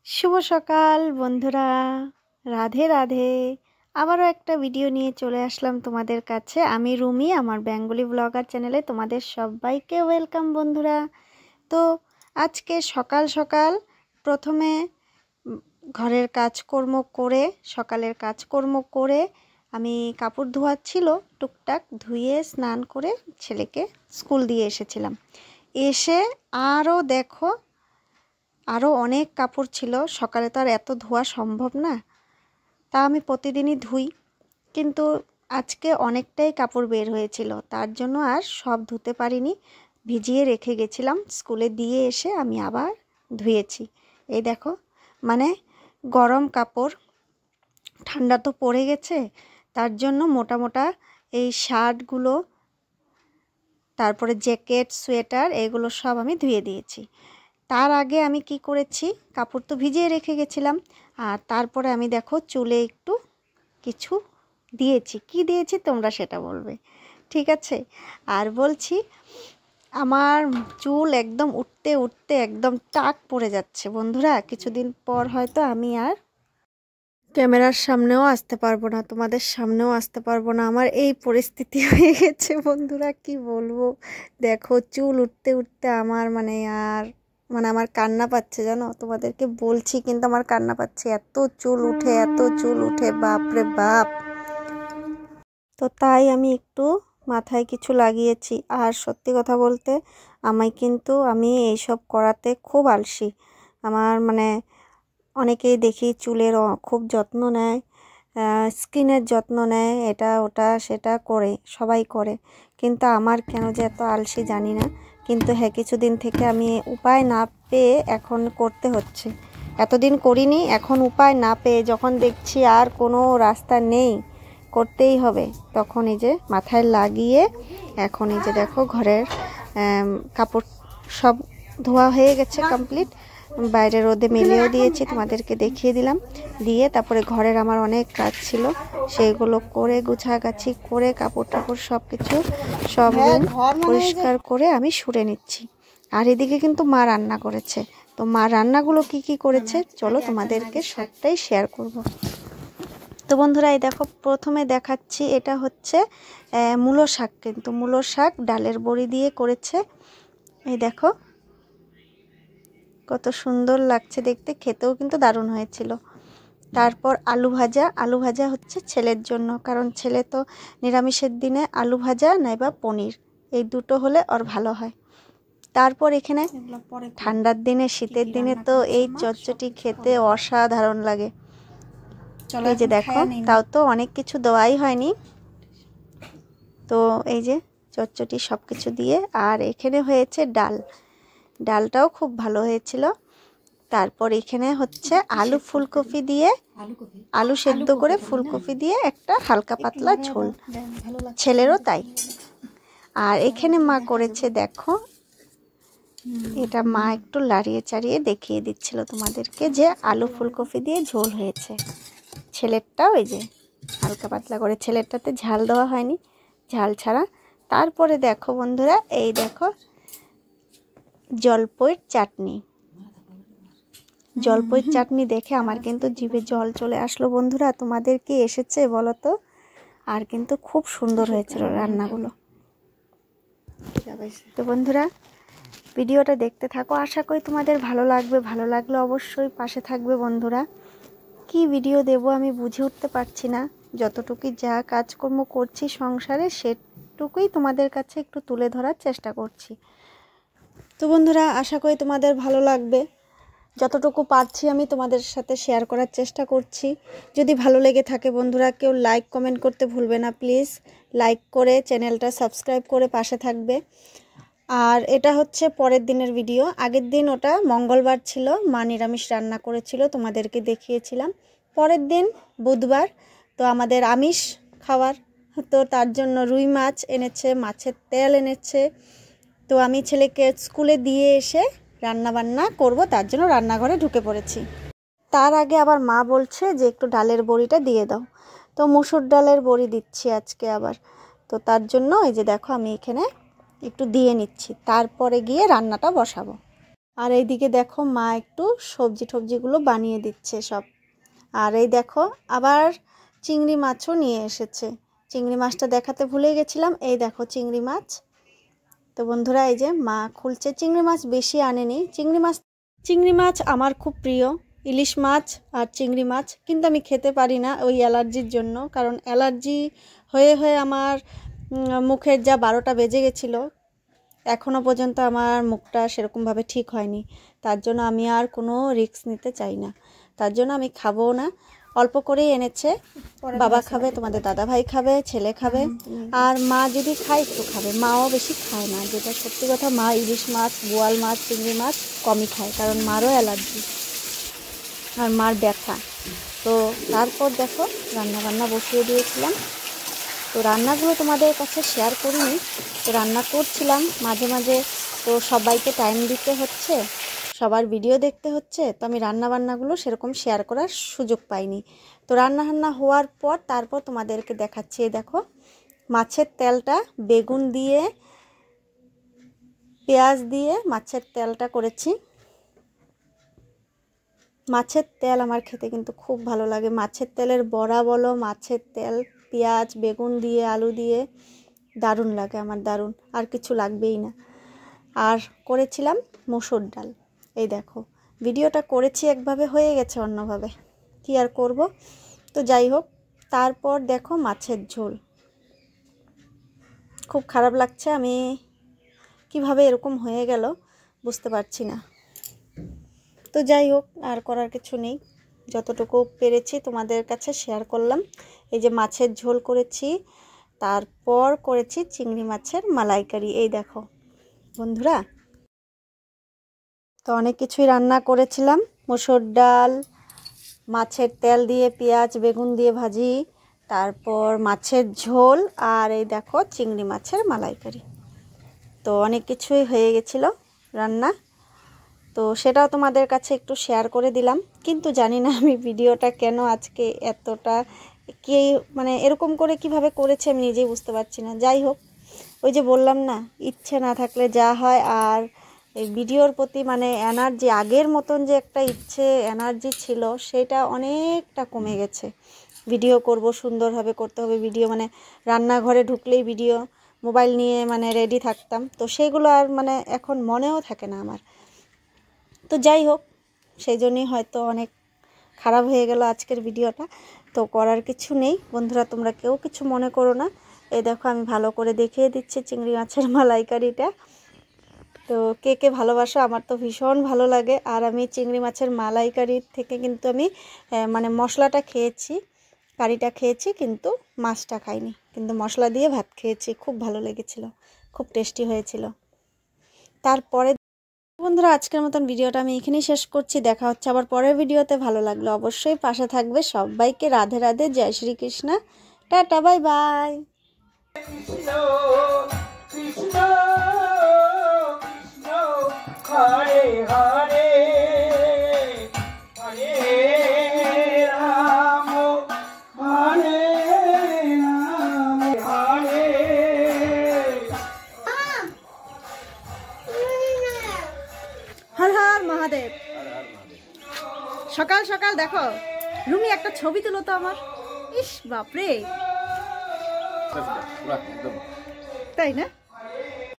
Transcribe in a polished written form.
শুভ সকাল বন্ধুরা, রাধে রাধে। আবারও একটা ভিডিও নিয়ে চলে আসলাম তোমাদের কাছে। আমি রুমি, আমার বেঙ্গলি ব্লগার চ্যানেলে তোমাদের সবাইকে ওয়েলকাম বন্ধুরা। তো আজকে সকাল সকাল প্রথমে ঘরের কাজকর্ম করে, সকালের কাজকর্ম করে আমি কাপড় ধোয়ার ছিল, টুকটাক ধুয়ে স্নান করে ছেলেকে স্কুল দিয়ে এসেছিলাম। এসে আরও অনেক কাপড় ছিল। সকালে তো আর এত ধোয়া সম্ভব না, তা আমি প্রতিদিনই ধুই, কিন্তু আজকে অনেকটাই কাপড় বের হয়েছিল, তার জন্য আর সব ধুতে পারিনি, ভিজিয়ে রেখে গেছিলাম। স্কুলে দিয়ে এসে আমি আবার ধুয়েছি। এই দেখো, মানে গরম কাপড়, ঠান্ডা তো পড়ে গেছে, তার জন্য মোটা মোটা এই শার্টগুলো, তারপরে জ্যাকেট, সোয়েটার, এগুলো সব আমি ধুয়ে দিয়েছি। তার আগে আমি কি করেছি, কাপড় তো ভিজিয়ে রেখে গেছিলাম, আর তারপরে আমি দেখো চুলে একটু কিছু দিয়েছি। কি দিয়েছি তোমরা সেটা বলবে, ঠিক আছে? আর বলছি, আমার চুল একদম উঠতে উঠতে একদম টাক পড়ে যাচ্ছে বন্ধুরা। কিছুদিন পর হয়তো আমি আর ক্যামেরার সামনেও আসতে পারবো না, তোমাদের সামনেও আসতে পারবো না। আমার এই পরিস্থিতি হয়ে গেছে বন্ধুরা, কি বলবো। দেখো চুল উঠতে উঠতে আমার আমার কান্না পাচ্ছে, জানো, তোমাদেরকে বলছি কিন্তু আমার কান্না পাচ্ছে। এত চুল উঠে বাপরে বাপ। তো তাই আমি একটু মাথায় কিছু লাগিয়েছি। আর সত্যি কথা বলতে আমি এইসব করাতে খুব আলসি। আমার অনেকেই দেখি চুলের খুব যত্ন নেয়, স্কিনের যত্ন নেয়, এটা ওটা সেটা করে, সবাই করে, কিন্তু আমার কেন যে এত আলসি জানি না। কিন্তু হ্যাঁ, কিছুদিন থেকে আমি উপায় না পেয়ে এখন করতে হচ্ছে। এতদিন করিনি, এখন উপায় না পেয়ে যখন দেখছি আর কোনো রাস্তা নেই, করতেই হবে, তখন এই যে মাথায় লাগিয়ে এখন এই যে দেখো ঘরের কাপড় সব ধোয়া হয়ে গেছে কমপ্লিট। বাইরে রোদে মেলেও দিয়েছি, তোমাদেরকে দেখিয়ে দিলাম। দিয়ে তারপরে ঘরের আমার অনেক কাজ ছিল, সেগুলো করে গুছাগাছি করে কাপড় টাপড় সব কিছু সব পরিষ্কার করে আমি শুরে নিচ্ছি। আর এদিকে কিন্তু মা রান্না করেছে। তো মা রান্নাগুলো কি কি করেছে চলো তোমাদেরকে সবটাই শেয়ার করব। তো বন্ধুরা, এই দেখো প্রথমে দেখাচ্ছি, এটা হচ্ছে মূলো শাক, কিন্তু মূলো শাক ডালের বড়ি দিয়ে করেছে। এই দেখো কত সুন্দর লাগছে দেখতে, খেতেও কিন্তু দারুণ হয়েছিল। তারপর আলু ভাজা হচ্ছে ছেলের জন্য, কারণ ছেলে তো নিরামিষের দিনে আলু ভাজা নাইবা পনির, এই দুটো হলে ওর ভালো হয়। তারপর এখানে ঠান্ডার দিনে, শীতের দিনে তো এই চচ্চড়ি খেতে অসাধারণ লাগে। এই যে দেখো, তাও তো অনেক কিছু দেওয়াই হয়নি, তো এই যে চচ্চড়ি সব কিছু দিয়ে। আর এখানে হয়েছে ডালটাও খুব ভালো হয়েছিল। তারপর এখানে হচ্ছে আলু সেদ্ধ করে ফুলকপি দিয়ে একটা হালকা পাতলা ঝোল, ছেলেরও তাই। আর এখানে মা করেছে, দেখো এটা মা একটু লাড়িয়ে চাড়িয়ে দেখিয়ে দিচ্ছিল তোমাদেরকে যে আলু ফুলকপি দিয়ে ঝোল হয়েছে। ছেলেরটাও এই যে হালকা পাতলা করে, ছেলেরটাতে ঝাল দেওয়া হয়নি, ঝাল ছাড়া। তারপরে দেখো বন্ধুরা, এই দেখো জলপইয়ের চাটনি দেখে আমার কিন্তু জিভে জল চলে আসলো বন্ধুরা। তোমাদের কি এসেছে বলো তো? আর কিন্তু খুব সুন্দর হয়েছিল রান্নাগুলো। তো বন্ধুরা, ভিডিওটা দেখতে থাকো, আশা করি তোমাদের ভালো লাগবে। ভালো লাগলে অবশ্যই পাশে থাকবে বন্ধুরা। কি ভিডিও দেব আমি বুঝে উঠতে পারছি না, যতটুকুই যা কাজকর্ম করছি সংসারে সেটুকুই তোমাদের কাছে একটু তুলে ধরার চেষ্টা করছি। তো বন্ধুরা, আশা করি তোমাদের ভালো লাগবে, যতটুকু পারছি আমি তোমাদের সাথে শেয়ার করার চেষ্টা করছি। যদি ভালো লেগে থাকে বন্ধুরা, কেউ লাইক কমেন্ট করতে ভুলবে না প্লিজ। লাইক করে চ্যানেলটা সাবস্ক্রাইব করে পাশে থাকবে। আর এটা হচ্ছে পরের দিনের ভিডিও। আগের দিন ওটা মঙ্গলবার ছিল, মা নিরামিষ রান্না করেছিল, তোমাদেরকে দেখিয়েছিলাম। পরের দিন বুধবার, তো আমাদের আমিষ খাবার, তো তার জন্য রুই মাছ এনেছে, মাছের তেল এনেছে। তো আমি ছেলেকে স্কুলে দিয়ে এসে রান্না বান্না করব, তার জন্য রান্নাঘরে ঢুকে পড়েছি। তার আগে আবার মা বলছে যে একটু ডালের বড়িটা দিয়ে দাও, তো মুসুর ডালের বড়ি দিচ্ছি আজকে আবার। তো তার জন্য এই যে দেখো আমি এখানে একটু দিয়ে নিচ্ছি, তারপরে গিয়ে রান্নাটা বসাবো। আর এইদিকে দেখো মা একটু সবজি টবজিগুলো বানিয়ে দিচ্ছে সব। আর এই দেখো আবার চিংড়ি মাছও নিয়ে এসেছে। চিংড়ি মাছটা দেখাতে ভুলে গেছিলাম, এই দেখো চিংড়ি মাছ। তো বন্ধুরা এই যে মা খুলছে, চিংড়ি মাছ বেশি আনেনি। চিংড়ি মাছ আমার খুব প্রিয়, ইলিশ মাছ আর চিংড়ি মাছ, কিন্তু আমি খেতে পারি না ওই অ্যালার্জির জন্য। কারণ অ্যালার্জি হয়ে হয়ে আমার মুখের যা 12টা বেজে গেছিলো, এখনও পর্যন্ত আমার মুখটা সেরকমভাবে ঠিক হয়নি। তার জন্য আমি আর কোনো রিস্ক নিতে চাই না, তার জন্য আমি খাবো না। অল্প করেই এনেছে, বাবা খাবে, তোমাদের দাদা ভাই খাবে, ছেলে খাবে, আর মা যদি খায় একটু খাবে। মাও বেশি খায় না, যেটা সত্যি কথা। মা ইলিশ মাছ, বোয়াল মাছ, চিংড়ি মাছ কমই খায়, কারণ মারও অ্যালার্জি আর মার ব্যথা। তো তারপর দেখো রান্না বসিয়ে দিয়েছিলাম। তো রান্নাগুলো তোমাদের কাছে শেয়ার করিনি, তো রান্না করছিলাম মাঝে মাঝে। তো সবাইকে টাইম দিতে হচ্ছে, সবার ভিডিও দেখতে হচ্ছে, তো আমি রান্নাবান্নাগুলো সেরকম শেয়ার করার সুযোগ পাইনি। তো রান্না হওয়ার পর তারপর তোমাদেরকে দেখাচ্ছি। দেখো মাছের তেলটা বেগুন দিয়ে পেঁয়াজ দিয়ে মাছের তেলটা করেছি। মাছের তেল আমার খেতে কিন্তু খুব ভালো লাগে। মাছের তেলের বড়া বলো, মাছের তেল পেঁয়াজ বেগুন দিয়ে আলু দিয়ে দারুণ লাগে আমার, দারুণ। আর কিছু লাগবেই না। আর করেছিলাম মসুর ডাল। এই দেখো ভিডিওটা করেছি একভাবে, হয়ে গেছে অন্যভাবে, কি আর করব। তো যাই হোক, তারপর দেখো মাছের ঝোল। খুব খারাপ লাগছে, আমি কিভাবে এরকম হয়ে গেল বুঝতে পারছি না। তো যাই হোক, আর করার কিছু নেই, যতটুকু পেরেছি তোমাদের কাছে শেয়ার করলাম। এই যে মাছের ঝোল করেছি, তারপর করেছি চিংড়ি মাছের মালাইকারি। এই দেখো বন্ধুরা, তো অনেক কিছুই রান্না করেছিলাম। মসুর ডাল, মাছের তেল দিয়ে পেঁয়াজ বেগুন দিয়ে ভাজি, তারপর মাছের ঝোল, আর এই দেখো চিংড়ি মাছের মালাইকারি। তো অনেক কিছুই হয়ে গেছিলো রান্না, তো সেটাও তোমাদের কাছে একটু শেয়ার করে দিলাম। কিন্তু জানি না আমি ভিডিওটা কেন আজকে এতটা কে মানে এরকম করে কিভাবে করেছে আমি নিজেই বুঝতে পারছি না। যাই হোক, ওই যে বললাম না, ইচ্ছে না থাকলে যা হয়। আর এই ভিডিওর প্রতি মানে এনার্জি, আগের মতন যে একটা ইচ্ছে এনার্জি ছিল, সেটা অনেকটা কমে গেছে। ভিডিও করব, সুন্দরভাবে করতে হবে ভিডিও, মানে রান্নাঘরে ঢুকলেই ভিডিও, মোবাইল নিয়ে মানে রেডি থাকতাম। তো সেগুলো আর মানে এখন মনেও থাকে না আমার। তো যাই হোক, সেই জন্যই হয়তো অনেক খারাপ হয়ে গেল আজকের ভিডিওটা। তো করার কিছু নেই বন্ধুরা, তোমরা কেউ কিছু মনে করো না। এই দেখো আমি ভালো করে দেখিয়ে দিচ্ছি চিংড়ি মাছের মালাইকারিটা। তো কে কে ভালোবাসো, আমার তো ভীষণ ভালো লাগে। আর আমি চিংড়ি মাছের মালাইকারির থেকে কিন্তু আমি মানে মশলাটা খেয়েছি, কারিটা খেয়েছি, কিন্তু মাছটা খাইনি। কিন্তু মশলা দিয়ে ভাত খেয়েছি, খুব ভালো লেগেছিল, খুব টেস্টি হয়েছিল। তারপরে বন্ধুরা আজকের মতন ভিডিওটা আমি এখানেই শেষ করছি। দেখা হচ্ছে আবার পরের ভিডিওতে। ভালো লাগলো অবশ্যই পাশে থাকবে। সবাইকে রাধে রাধে, জয় Shrikrishna, tata, bye bye. Krishna Krishna Krishna Hare Hare Hare Ram Hare Ram Hare. Har Har Mahadev. সকাল সকাল দেখো, রুমি একটা ছবি তুলো তো আমার। ইস বাপরে, তাই না?